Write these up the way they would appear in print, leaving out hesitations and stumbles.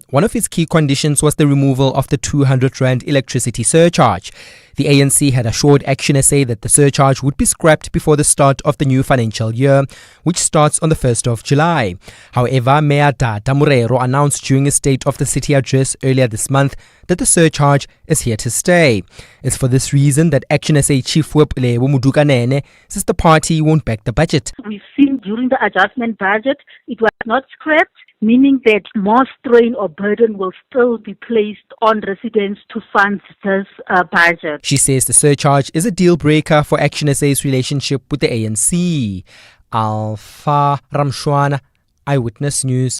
One of his key conditions was the removal of the 200 Rand electricity surcharge. The ANC had assured Action SA that the surcharge would be scrapped before the start of the new financial year, which starts on the 1st of July. However, Mayor Dada Murero announced during a State of the City address earlier this month that the surcharge is here to stay. It's for this reason that Action SA Chief Whip Lebo Mudukanene says the party won't back the budget. We've seen during the adjustment budget, it was not scrapped, meaning that more strain or burden will still be placed on residents to fund this budget. She says the surcharge is a deal breaker for Action SA's relationship with the ANC. Alpha Ramshwana, Eyewitness News.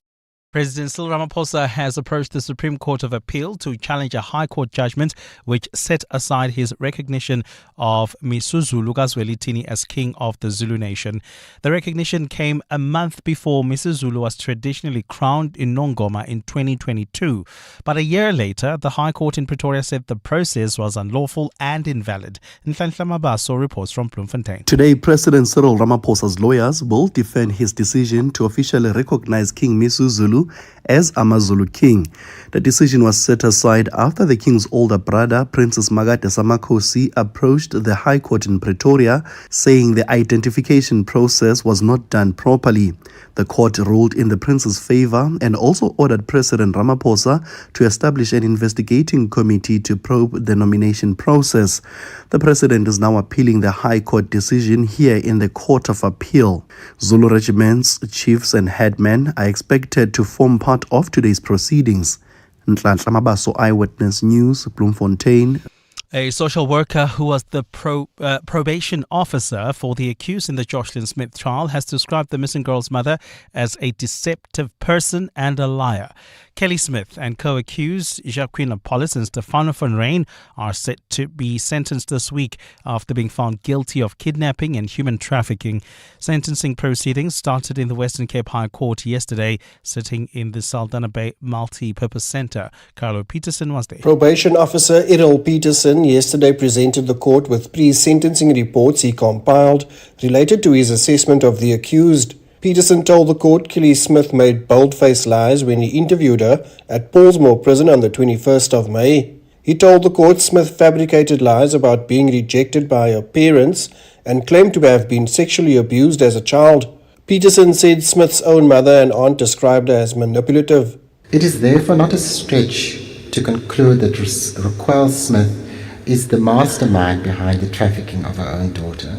President Cyril Ramaphosa has approached the Supreme Court of Appeal to challenge a High Court judgment which set aside his recognition of Zulu Kazwelithini as king of the Zulu nation. The recognition came a month before Zulu was traditionally crowned in Nongoma in 2022. But a year later, the High Court in Pretoria said the process was unlawful and invalid. Nhlanhla Mabaso reports from Bloemfontein. Today, President Cyril Ramaphosa's lawyers will defend his decision to officially recognize King Zulu as AmaZulu king. The decision was set aside after the king's older brother, Princess Makate Samakhosi, approached the High Court in Pretoria, saying the identification process was not done properly. The court ruled in the prince's favor and also ordered President Ramaphosa to establish an investigating committee to probe the nomination process. The president is now appealing the High Court decision here in the Court of Appeal. Zulu regiments, chiefs and headmen are expected to form part of today's proceedings. Nhlanhla Mabaso, Eyewitness News, Bloemfontein. A social worker who was the probation officer for the accused in the Joshin Smith trial has described the missing girl's mother as a deceptive person and a liar. Kelly Smith and co-accused Jacqueline Apollos and Stefano van Rijn are set to be sentenced this week after being found guilty of kidnapping and human trafficking. Sentencing proceedings started in the Western Cape High Court yesterday, sitting in the Saldanha Bay Multi-Purpose Centre. Carlo Peterson was there. Probation officer Errol Peterson yesterday presented the court with pre-sentencing reports he compiled related to his assessment of the accused. Peterson told the court Kelly Smith made bold-faced lies when he interviewed her at Paulsmoor Prison on the 21st of May. He told the court Smith fabricated lies about being rejected by her parents and claimed to have been sexually abused as a child. Peterson said Smith's own mother and aunt described her as manipulative. It is therefore not a stretch to conclude that Raquel Smith is the mastermind behind the trafficking of her own daughter.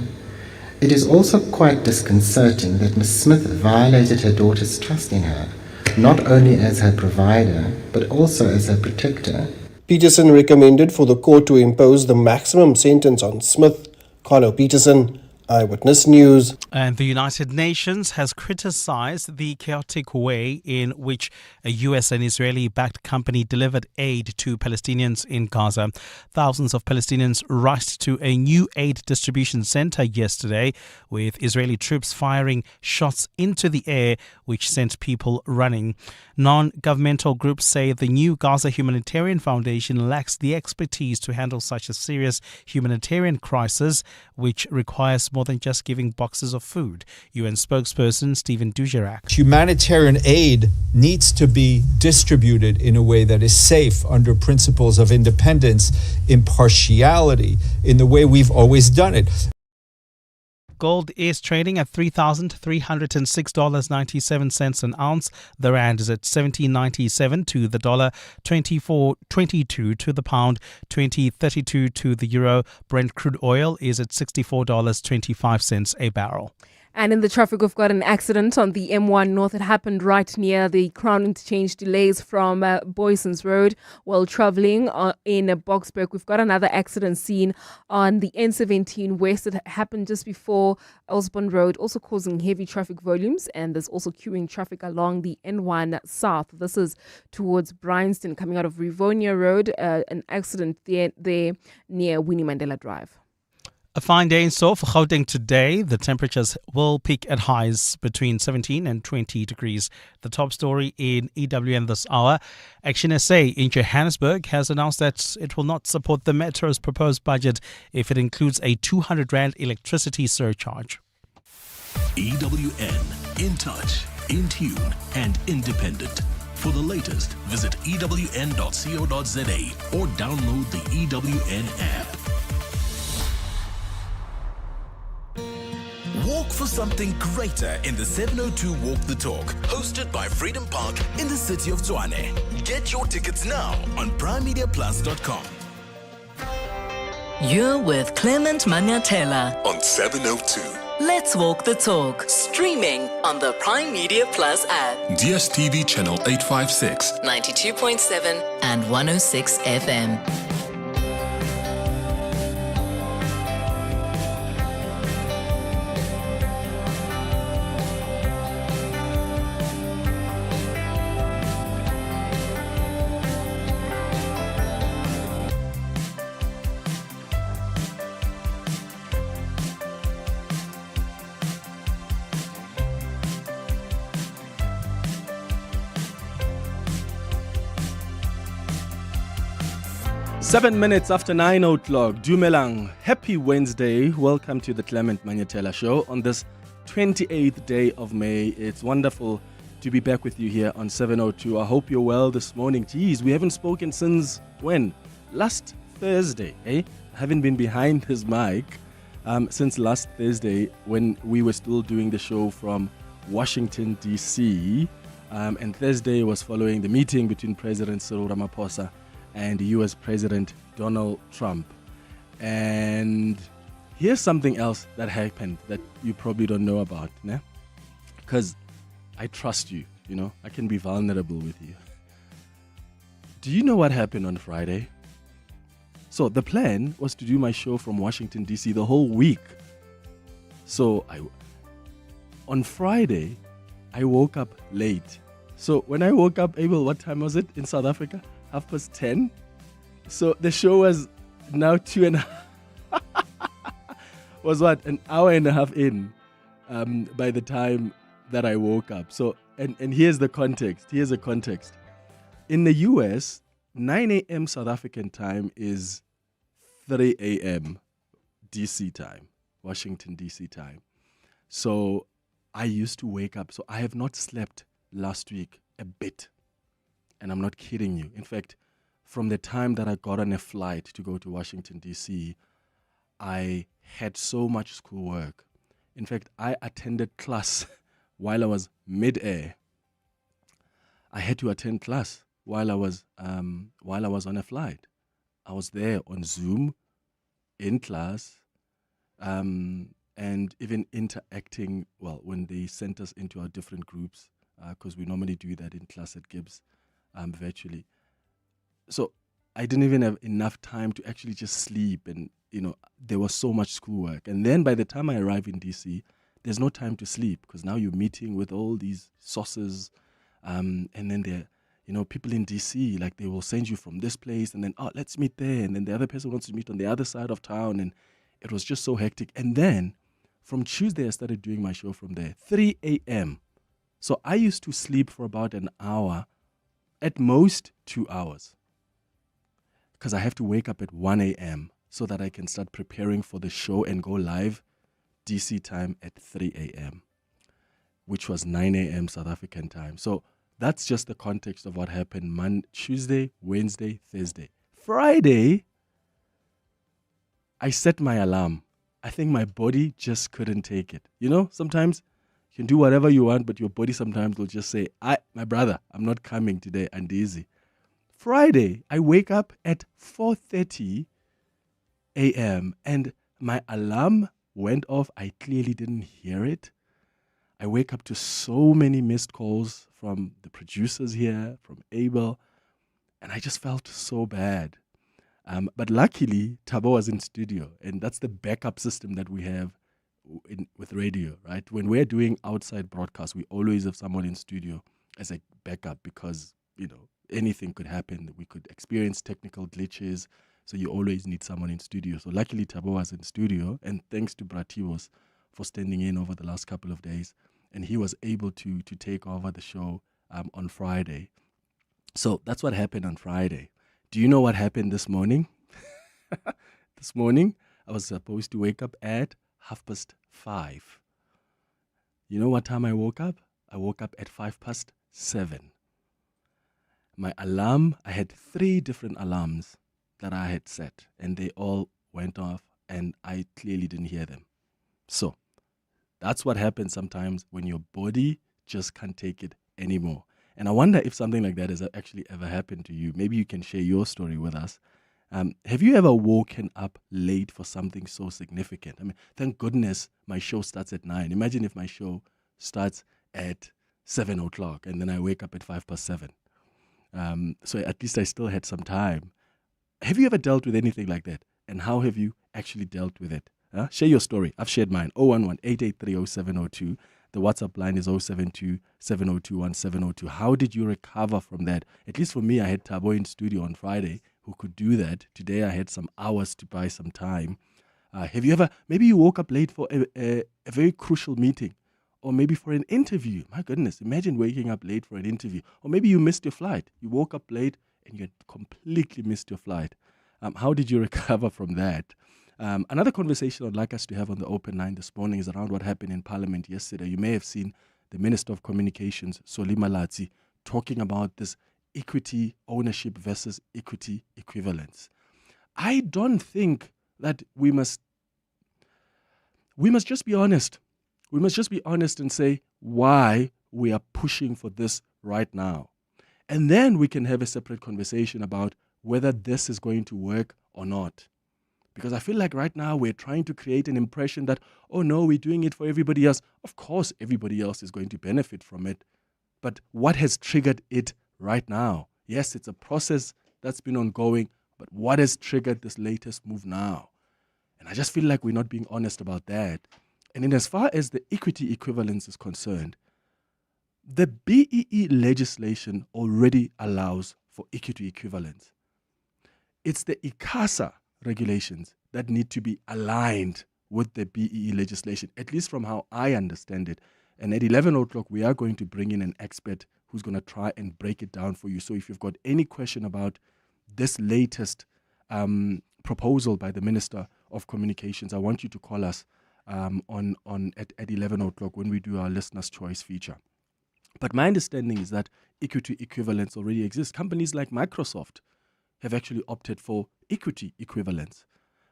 It is also quite disconcerting that Ms. Smith violated her daughter's trust in her, not only as her provider, but also as her protector. Peterson recommended for the court to impose the maximum sentence on Smith. Carlo Peterson, Eyewitness News. And the United Nations has criticized the chaotic way in which a US and Israeli-backed company delivered aid to Palestinians in Gaza. Thousands of Palestinians rushed to a new aid distribution center yesterday, with Israeli troops firing shots into the air, which sent people running. Non-governmental groups say the new Gaza Humanitarian Foundation lacks the expertise to handle such a serious humanitarian crisis, which requires more than just giving boxes of food. UN spokesperson Stephen Dujarric. Humanitarian aid needs to be distributed in a way that is safe under principles of independence, impartiality, in the way we've always done it. Gold is trading at $3,306.97 an ounce. The rand is at 17.97 to the dollar, 24.22 to the pound, 20.32 to the euro. Brent crude oil is at $64.25 a barrel. And in the traffic, we've got an accident on the M1 North. It happened right near the Crown Interchange. Delays from Boysons Road while travelling in Boksburg. We've got another accident scene on the N17 West. It happened just before Osborne Road, also causing heavy traffic volumes. And there's also queuing traffic along the N1 South. This is towards Bryanston, coming out of Rivonia Road. An accident there near Winnie Mandela Drive. A fine day in store for Gauteng today. The temperatures will peak at highs between 17 and 20 degrees. The top story in EWN this hour. Action SA in Johannesburg has announced that it will not support the Metro's proposed budget if it includes a 200 Rand electricity surcharge. EWN, in touch, in tune and independent. For the latest, visit ewn.co.za or download the EWN app. Walk for something greater in the 702 Walk the Talk, hosted by Freedom Park in the city of Tshwane. Get your tickets now on primemediaplus.com. You're with Clement Manyathela On 702. Let's Walk the Talk, streaming on the Prime Media Plus app, DSTV channel 856. 92.7 and 106 FM. Seven minutes after 9 o'clock, Dumelang. Happy Wednesday. Welcome to the Clement Manyathela Show on this 28th day of May. It's wonderful to be back with you here on 702. I hope you're well this morning. Geez, we haven't spoken since when? Last Thursday, eh? I haven't been behind this mic since last Thursday when we were still doing the show from Washington, D.C. And Thursday was following the meeting between President Cyril Ramaphosa and US President Donald Trump. And here's something else that happened that you probably don't know about, né? Because I trust you, you know, I can be vulnerable with you. Do you know what happened on Friday? So the plan was to do my show from Washington, D.C. the whole week. So on Friday, I woke up late. So when I woke up, Abel, what time was it in South Africa? 10:30. So the show was now 2.5 was what, an hour and a half in by the time that I woke up. So and here's the context. Here's the context. In the US, 9 a.m. South African time is 3 a.m. DC time, Washington DC time. So I used to wake up. So I have not slept last week a bit. And I'm not kidding you. In fact, from the time that I got on a flight to go to Washington, D.C., I had so much schoolwork. In fact, I attended class while I was mid-air. I had to attend class while I was on a flight. I was there on Zoom, in class, and even interacting, well, when they sent us into our different groups, because we normally do that in class at Gibbs. Virtually. So I didn't even have enough time to actually just sleep, and you know, there was so much schoolwork. And then by the time I arrive in DC, there's no time to sleep because now you're meeting with all these sources, and then there, you know, people in DC, like they will send you from this place and then, oh, let's meet there, and then the other person wants to meet on the other side of town, and it was just so hectic. And then from Tuesday I started doing my show from there, 3 a.m. So I used to sleep for about an hour, at most 2 hours, because I have to wake up at 1 a.m. so that I can start preparing for the show and go live DC time at 3 a.m., which was 9 a.m. South African time. So that's just the context of what happened Tuesday, Wednesday, Thursday. Friday, I set my alarm. I think my body just couldn't take it. You know, sometimes you can do whatever you want, but your body sometimes will just say, my brother, I'm not coming today, and easy. Friday, I wake up at 4:30 a.m. and my alarm went off. I clearly didn't hear it. I wake up to so many missed calls from the producers here, from Abel, and I just felt so bad. But luckily, Thabo was in studio, and that's the backup system that we have with radio, right? When we're doing outside broadcasts, we always have someone in studio as a backup because, you know, anything could happen. We could experience technical glitches, so you always need someone in studio. So luckily, Thabo was in studio, and thanks to Brativos for standing in over the last couple of days, and he was able to take over the show on Friday. So that's what happened on Friday. Do you know what happened this morning? This morning, I was supposed to wake up at 5:30. You know what time I woke up? I woke up at 7:05. My alarm, I had 3 different alarms that I had set, and they all went off, and I clearly didn't hear them. So that's what happens sometimes when your body just can't take it anymore. And I wonder if something like that has actually ever happened to you. Maybe you can share your story with us. Have you ever woken up late for something so significant? I mean, thank goodness my show starts at 9. Imagine if my show starts at 7 o'clock and then I wake up at 7:05. So at least I still had some time. Have you ever dealt with anything like that? And how have you actually dealt with it? Share your story. I've shared mine. 011-883-0702. The WhatsApp line is 072-702-1702. How did you recover from that? At least for me, I had Tabo in studio on Friday who could do that. Today, I had some hours to buy some time. Have you ever, maybe you woke up late for a very crucial meeting, or maybe for an interview. My goodness, imagine waking up late for an interview. Or maybe you missed your flight. You woke up late and you had completely missed your flight. How did you recover from that? Another conversation I'd like us to have on the open line this morning is around what happened in Parliament yesterday. You may have seen the Minister of Communications, Solimalatsi, talking about this equity ownership versus equity equivalence. I don't think that we must just be honest. We must just be honest and say why we are pushing for this right now. And then we can have a separate conversation about whether this is going to work or not. Because I feel like right now we're trying to create an impression that, oh no, we're doing it for everybody else. Of course, everybody else is going to benefit from it. But what has triggered it right now? Yes, it's a process that's been ongoing, but what has triggered this latest move now? And I just feel like we're not being honest about that. And in as far as the equity equivalence is concerned, the BEE legislation already allows for equity equivalence. It's the ICASA regulations that need to be aligned with the BEE legislation, at least from how I understand it. And at 11 o'clock, we are going to bring in an expert who's going to try and break it down for you. So if you've got any question about this latest proposal by the Minister of Communications, I want you to call us at 11 o'clock when we do our listener's choice feature. But my understanding is that equity equivalence already exists. Companies like Microsoft have actually opted for equity equivalence,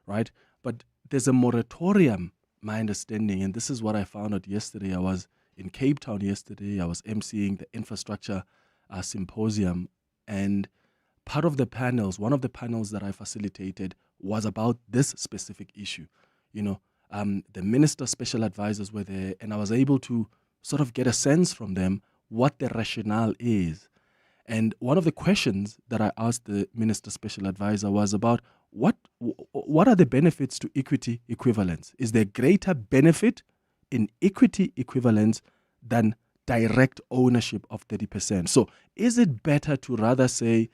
right? But there's a moratorium, my understanding, and this is what I found out yesterday. I was in Cape Town yesterday. I was emceeing the infrastructure symposium, and part of the panels, one of the panels that I facilitated was about this specific issue. You know, the minister's special advisors were there, and I was able to sort of get a sense from them what the rationale is. And one of the questions that I asked the minister's special advisor was about what are the benefits to equity equivalence? Is there greater benefit in equity equivalence than direct ownership of 30%? So is it better to rather say,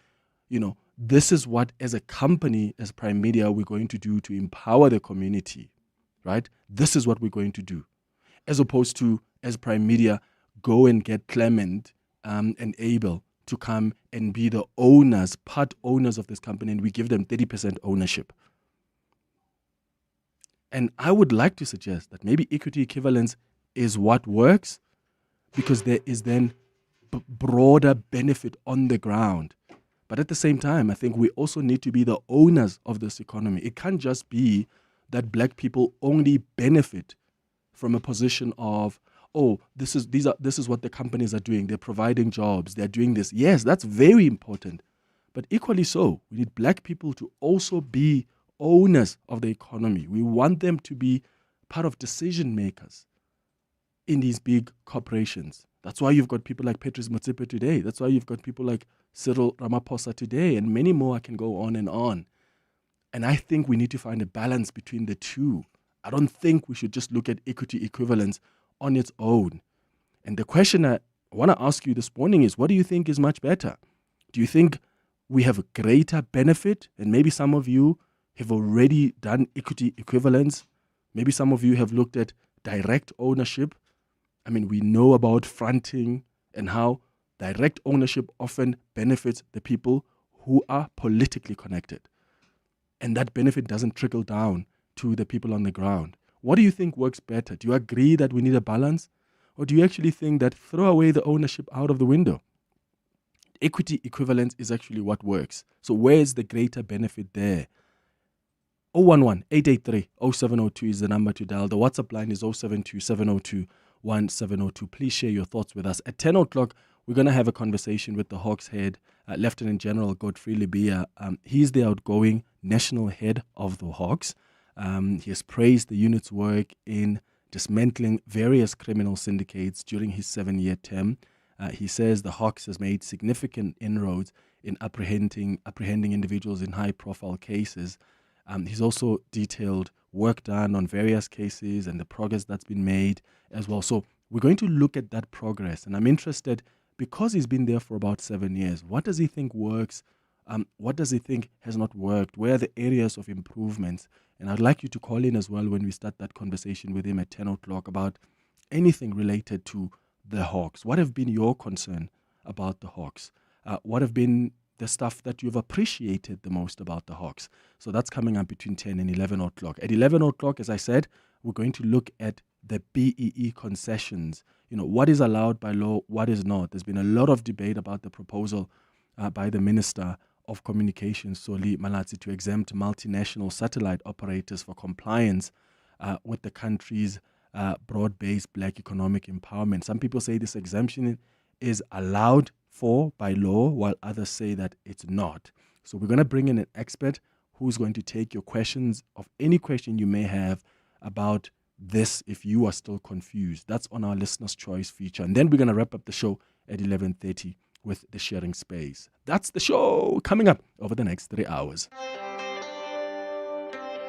you know, this is what as a company, as Prime Media, we're going to do to empower the community, right? This is what we're going to do. As opposed to, as Prime Media, go and get Clement and Abel to come and be the owners, part owners of this company, and we give them 30% ownership. And I would like to suggest that maybe equity equivalence is what works, because there is then broader benefit on the ground. But at the same time, I think we also need to be the owners of this economy. It can't just be that black people only benefit from a position of, oh, this is what the companies are doing. They're providing jobs. They're doing this. Yes, that's very important. But equally so, we need black people to also be owners of the economy. We want them to be part of decision makers in these big corporations. That's why you've got people like Patrice Motsepe today. That's why you've got people like Cyril Ramaphosa today, and many more. I can go on and on. And I think we need to find a balance between the two. I don't think we should just look at equity equivalence on its own. And the question I want to ask you this morning is, what do you think is much better? Do you think we have a greater benefit? And maybe some of you have already done equity equivalence. Maybe some of you have looked at direct ownership. I mean, we know about fronting and how direct ownership often benefits the people who are politically connected. And that benefit doesn't trickle down to the people on the ground. What do you think works better? Do you agree that we need a balance? Or do you actually think that throw away the ownership out of the window? equity equivalence is actually what works. So where is the greater benefit there? 011-883-0702 is the number to dial. The WhatsApp line is 072-702-1702. Please share your thoughts with us. At 10 o'clock, we're going to have a conversation with the Hawks head, Lieutenant General Godfrey Libia. He's the outgoing national head of the Hawks. He has praised the unit's work in dismantling various criminal syndicates during his 7-year term. He says the Hawks has made significant inroads in apprehending individuals in high-profile cases. He's also detailed work done on various cases and the progress that's been made as well. So we're going to look at that progress. And I'm interested, because he's been there for about 7 years, what does he think works? What does he think has not worked? Where are the areas of improvements? And I'd like you to call in as well when we start that conversation with him at 10 o'clock about anything related to the Hawks. What have been your concern about the Hawks? What have been the stuff that you've appreciated the most about the Hawks? So that's coming up between 10 and 11 o'clock. At 11 o'clock, as I said, we're going to look at the BEE concessions. You know, what is allowed by law, what is not. There's been a lot of debate about the proposal by the Minister of Communications, Soli Malatsi, to exempt multinational satellite operators for compliance with the country's broad-based black economic empowerment. Some people say this exemption is allowed for by law, while others say that it's not. So we're going to bring in an expert who's going to take your questions, of any question you may have about this if you are still confused. That's on our Listener's Choice feature. And then we're going to wrap up the show at 11:30 with the sharing space. That's the show coming up over the next 3 hours.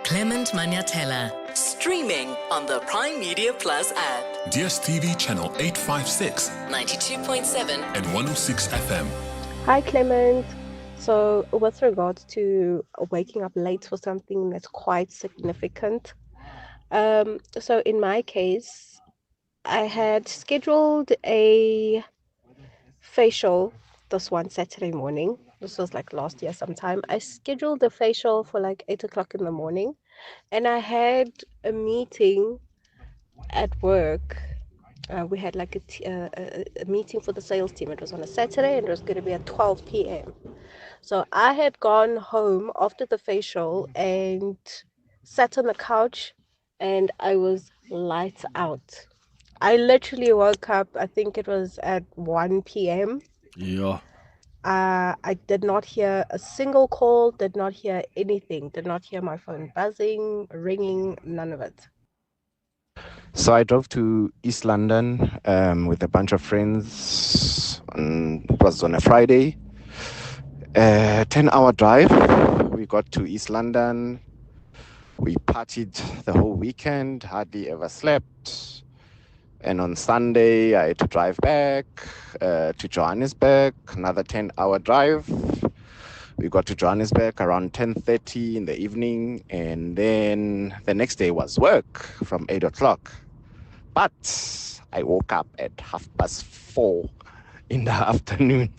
Clement Manyathela, streaming on the Prime Media Plus app. DSTV channel 856, 92.7 and 106 FM. Hi, Clement. So, with regards to waking up late for something that's quite significant, so in my case, I had scheduled a facial this one Saturday morning. This was like last year sometime. I scheduled the facial for like 8 o'clock in the morning, and I had a meeting at work. We had like a meeting for the sales team. It was on a Saturday and it was going to be at 12 p.m. So I had gone home after the facial and sat on the couch, and I was lights out. I literally woke up, I think it was at 1 p.m. Yeah. I did not hear a single call, did not hear anything, did not hear my phone buzzing, ringing, none of it. So I drove to East London with a bunch of friends. It was on a Friday. 10-hour drive. We got to East London. We partied the whole weekend, hardly ever slept. And on Sunday, I had to drive back to Johannesburg, another 10-hour drive. We got to Johannesburg around 10:30 in the evening, and then the next day was work from 8 o'clock. But I woke up at 4:30 in the afternoon.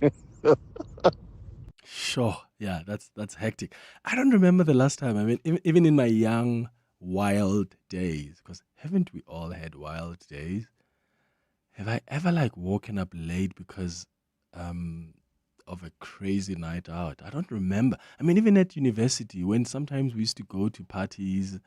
Sure. Yeah, that's hectic. I don't remember the last time. I mean, even in my young, wild days, because haven't we all had wild days? Have I ever like woken up late because of a crazy night out? I don't remember. I mean, even at university, when sometimes we used to go to parties